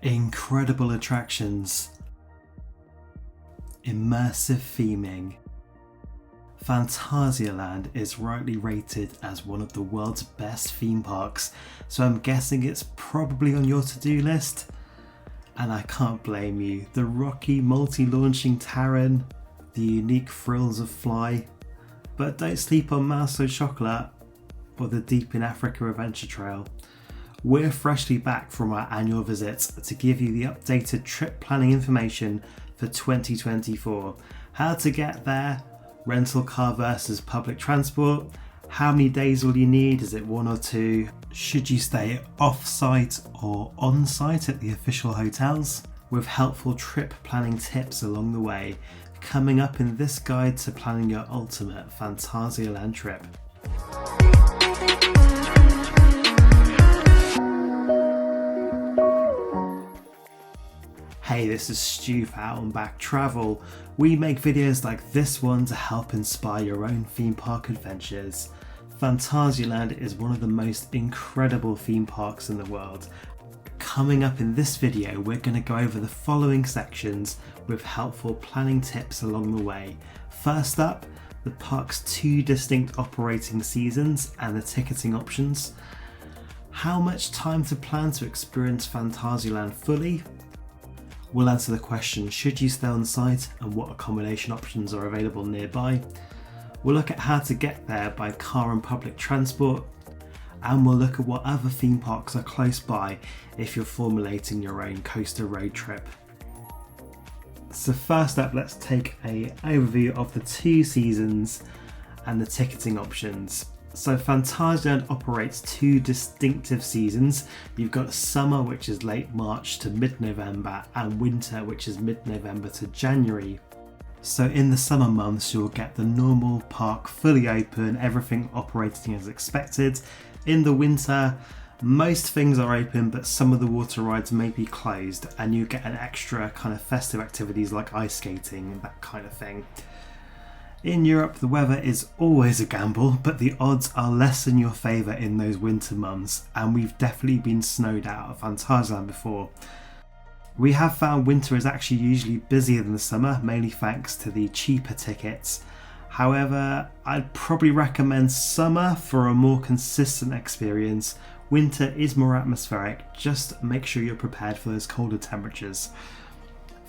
Incredible attractions, immersive theming. Phantasialand is rightly rated as one of the world's best theme parks, so I'm guessing it's probably on your to-do list. And I can't blame you. The rocky multi-launching Terran, the unique thrills of F.L.Y, but don't sleep on Mouse au Chocolat or the Deep in Africa Adventure Trail. We're freshly back from our annual visits to give you the updated trip planning information for 2024. How to get there, rental car versus public transport, how many days will you need, is it 1 or 2, should you stay off-site or on-site at the official hotels, with helpful trip planning tips along the way, coming up in this guide to planning your ultimate Phantasialand trip. Hey, this is Stu for Out and Back Travel. We make videos like this one to help inspire your own theme park adventures. Phantasialand is one of the most incredible theme parks in the world. Coming up in this video, we're going to go over the following sections with helpful planning tips along the way. First up, the park's 2 distinct operating seasons and the ticketing options. How much time to plan to experience Phantasialand fully? We'll answer the question, should you stay on site and what accommodation options are available nearby. We'll look at how to get there by car and public transport. And we'll look at what other theme parks are close by if you're formulating your own coaster road trip. So first up, let's take an overview of the 2 seasons and the ticketing options. So Phantasialand operates 2 distinctive seasons. You've got summer, which is late March to mid-November, and winter, which is mid-November to January. So in the summer months, you'll get the normal park fully open, everything operating as expected. In the winter, most things are open, but some of the water rides may be closed, and you get an extra kind of festive activities like ice skating and that kind of thing. In Europe, the weather is always a gamble, but the odds are less in your favour in those winter months, and we've definitely been snowed out of Phantasialand before. We have found winter is actually usually busier than the summer, mainly thanks to the cheaper tickets. However, I'd probably recommend summer for a more consistent experience. Winter is more atmospheric, just make sure you're prepared for those colder temperatures.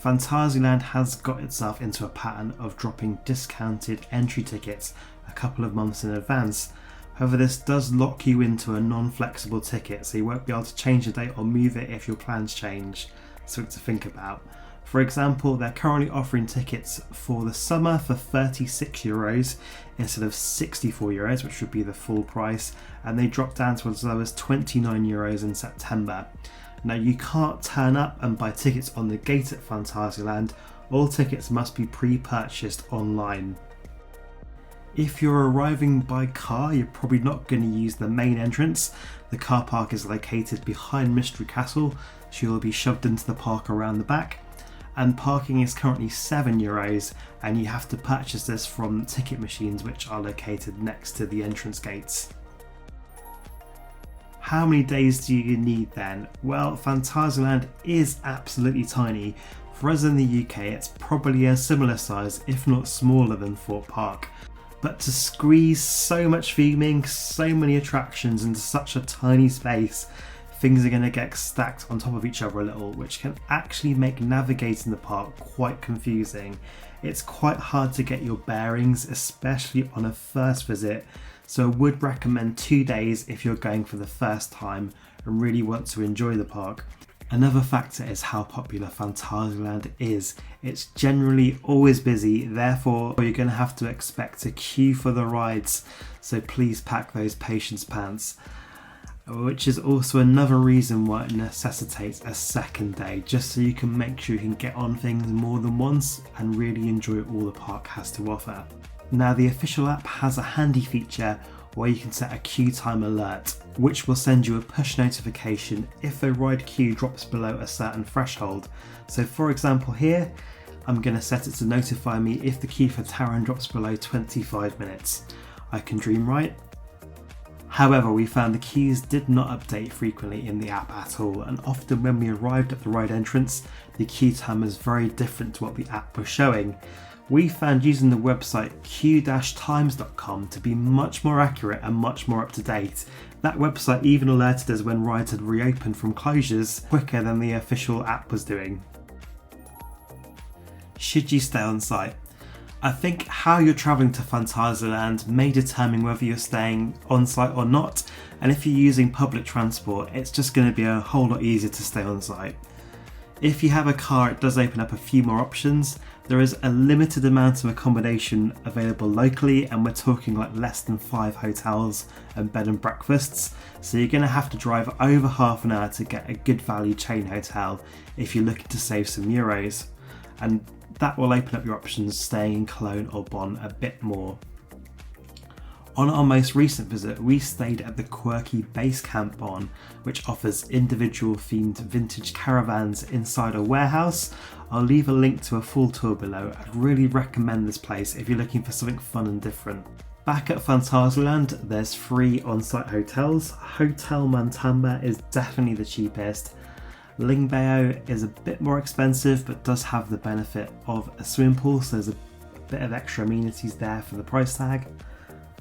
Phantasialand has got itself into a pattern of dropping discounted entry tickets a couple of months in advance. However, this does lock you into a non-flexible ticket, so you won't be able to change the date or move it if your plans change. Something to think about. For example, they're currently offering tickets for the summer for €36 instead of €64, which would be the full price, and they drop down to as low as €29 in September. Now, you can't turn up and buy tickets on the gate at Phantasialand. All tickets must be pre-purchased online. If you're arriving by car, you're probably not going to use the main entrance. The car park is located behind Mystery Castle, so you'll be shoved into the park around the back. And parking is currently €7, and you have to purchase this from ticket machines which are located next to the entrance gates. How many days do you need then? Well, Phantasialand is absolutely tiny. For us in the UK, it's probably a similar size, if not smaller than Thorpe Park. But to squeeze so much theming, so many attractions into such a tiny space, things are going to get stacked on top of each other a little, which can actually make navigating the park quite confusing. It's quite hard to get your bearings, especially on a first visit, so I would recommend 2 days if you're going for the first time and really want to enjoy the park. Another factor is how popular Phantasialand is. It's generally always busy, therefore you're going to have to expect a queue for the rides, so please pack those patience pants. Which is also another reason why it necessitates a second day, just so you can make sure you can get on things more than once and really enjoy all the park has to offer. Now, the official app has a handy feature where you can set a queue time alert, which will send you a push notification if a ride queue drops below a certain threshold. So for example here, I'm going to set it to notify me if the queue for Taron drops below 25 minutes. I can dream right. However, we found the queues did not update frequently in the app at all, and often when we arrived at the ride entrance, the queue time was very different to what the app was showing. We found using the website q-times.com to be much more accurate and much more up to date. That website even alerted us when rides had reopened from closures quicker than the official app was doing. Should you stay on site? I think how you're travelling to Phantasialand may determine whether you're staying on site or not, and if you're using public transport, it's just going to be a whole lot easier to stay on site. If you have a car, it does open up a few more options. There is a limited amount of accommodation available locally, and we're talking like less than 5 hotels and bed and breakfasts, so you're going to have to drive over half an hour to get a good value chain hotel if you're looking to save some euros, and that will open up your options staying in Cologne or Bonn a bit more. On our most recent visit, we stayed at the quirky base camp Bonn, which offers individual themed vintage caravans inside a warehouse. I'll leave a link to a full tour below. I'd really recommend this place if you're looking for something fun and different. Back at Phantasialand, there's 3 on-site hotels. Hotel Mantamba is definitely the cheapest. Lingbao is a bit more expensive but does have the benefit of a swimming pool, so there's a bit of extra amenities there for the price tag.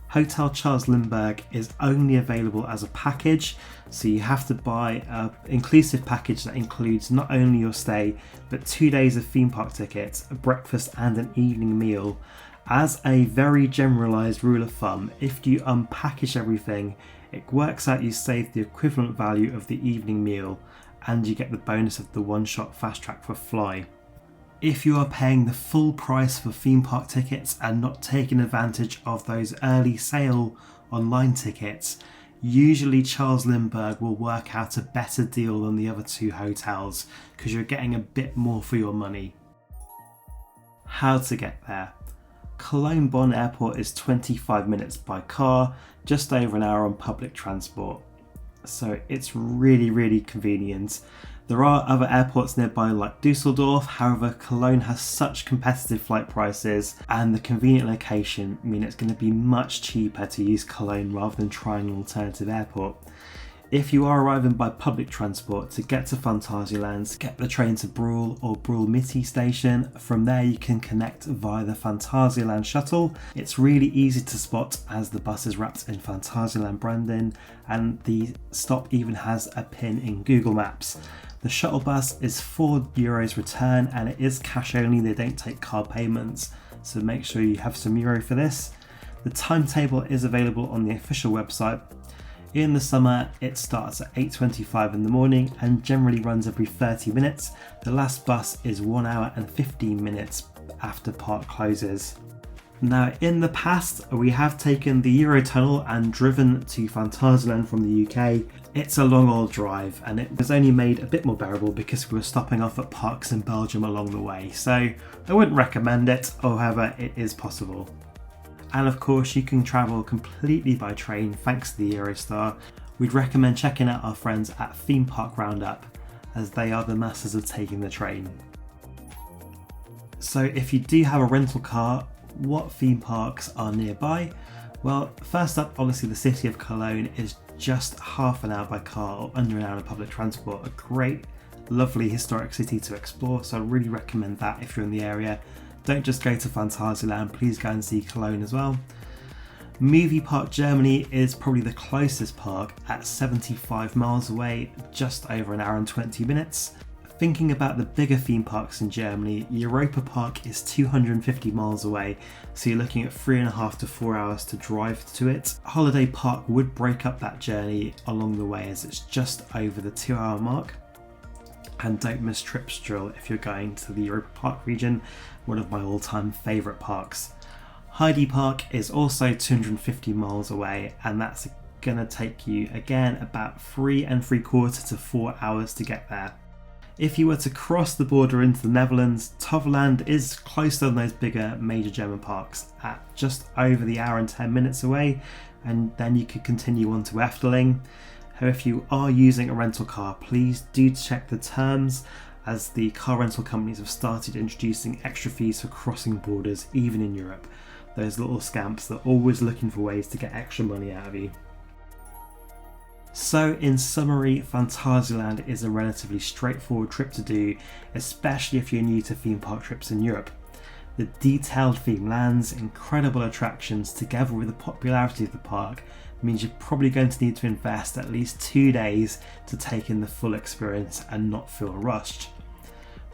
Hotel Charles Lindbergh is only available as a package, so you have to buy an inclusive package that includes not only your stay but 2 days of theme park tickets, a breakfast and an evening meal. As a very generalised rule of thumb, if you unpackage everything, it works out you save the equivalent value of the evening meal, and you get the bonus of the one-shot fast track for F.L.Y. If you are paying the full price for theme park tickets and not taking advantage of those early sale online tickets, usually Charles Lindbergh will work out a better deal than the other 2 hotels because you're getting a bit more for your money. How to get there? Cologne Bonn Airport is 25 minutes by car, just over an hour on public transport. So it's really convenient. There are other airports nearby like Dusseldorf, however Cologne has such competitive flight prices and the convenient location mean it's going to be much cheaper to use Cologne rather than trying an alternative airport. If you are arriving by public transport to get to Phantasialand, get the train to Brühl or Brühl Mitte station. From there you can connect via the Phantasialand shuttle. It's really easy to spot as the bus is wrapped in Phantasialand branding and the stop even has a pin in Google Maps. The shuttle bus is €4 return and it is cash only, they don't take card payments, so make sure you have some euro for this. The timetable is available on the official website. In the summer, it starts at 8:25 in the morning and generally runs every 30 minutes. The last bus is 1 hour and 15 minutes after park closes. Now, in the past, we have taken the Eurotunnel and driven to Phantasialand from the UK. It's a long old drive and it was only made a bit more bearable because we were stopping off at parks in Belgium along the way. So I wouldn't recommend it, however, it is possible. And of course you can travel completely by train thanks to the Eurostar. We'd recommend checking out our friends at Theme Park Roundup as they are the masters of taking the train. So if you do have a rental car, what theme parks are nearby? Well, first up, obviously the city of Cologne is just half an hour by car or under an hour on public transport. A great, lovely historic city to explore, so I really recommend that if you're in the area. Don't just go to Phantasialand, please go and see Cologne as well. Movie Park Germany is probably the closest park at 75 miles away, just over an hour and 20 minutes. Thinking about the bigger theme parks in Germany, Europa Park is 250 miles away, so you're looking at 3.5 to 4 hours to drive to it. Holiday Park would break up that journey along the way as it's just over the 2-hour mark. And don't miss Tripsdrill if you're going to the Europa Park region, one of my all-time favourite parks. Heidi Park is also 250 miles away and that's going to take you again about 3.75 to 4 hours to get there. If you were to cross the border into the Netherlands, Toverland is closer than those bigger major German parks at just over the hour and 10 minutes away, and then you could continue on to F.L.Y. However, if you are using a rental car, please do check the terms as the car rental companies have started introducing extra fees for crossing borders even in Europe. Those little scamps that are always looking for ways to get extra money out of you. So in summary, Phantasialand is a relatively straightforward trip to do, especially if you're new to theme park trips in Europe. The detailed theme lands, incredible attractions, together with the popularity of the park, means you're probably going to need to invest at least 2 days to take in the full experience and not feel rushed.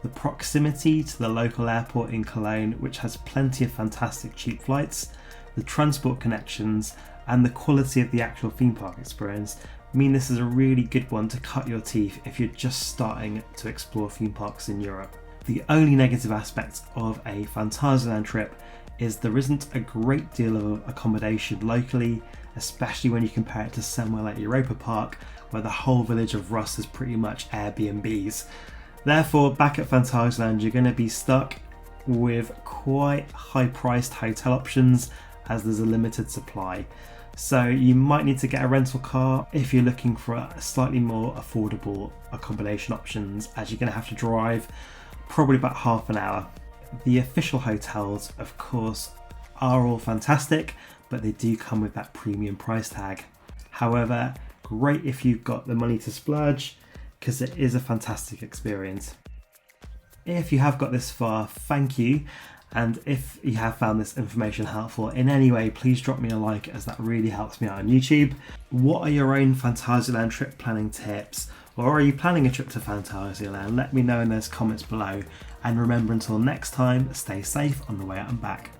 The proximity to the local airport in Cologne, which has plenty of fantastic cheap flights, the transport connections, and the quality of the actual theme park experience mean this is a really good one to cut your teeth if you're just starting to explore theme parks in Europe. The only negative aspect of a Phantasialand trip is there isn't a great deal of accommodation locally, especially when you compare it to somewhere like Europa Park, where the whole village of Rust is pretty much Airbnbs. Therefore, back at Phantasialand, you're going to be stuck with quite high-priced hotel options as there's a limited supply. So you might need to get a rental car if you're looking for a slightly more affordable accommodation options, as you're going to have to drive probably about half an hour. The official hotels, of course, are all fantastic, but they do come with that premium price tag. However, great if you've got the money to splurge, because it is a fantastic experience. If you have got this far, thank you. And if you have found this information helpful in any way, please drop me a like, as that really helps me out on YouTube. What are your own Phantasialand trip planning tips? Or are you planning a trip to Phantasialand? Let me know in those comments below. And remember, until next time, stay safe on the way out and back.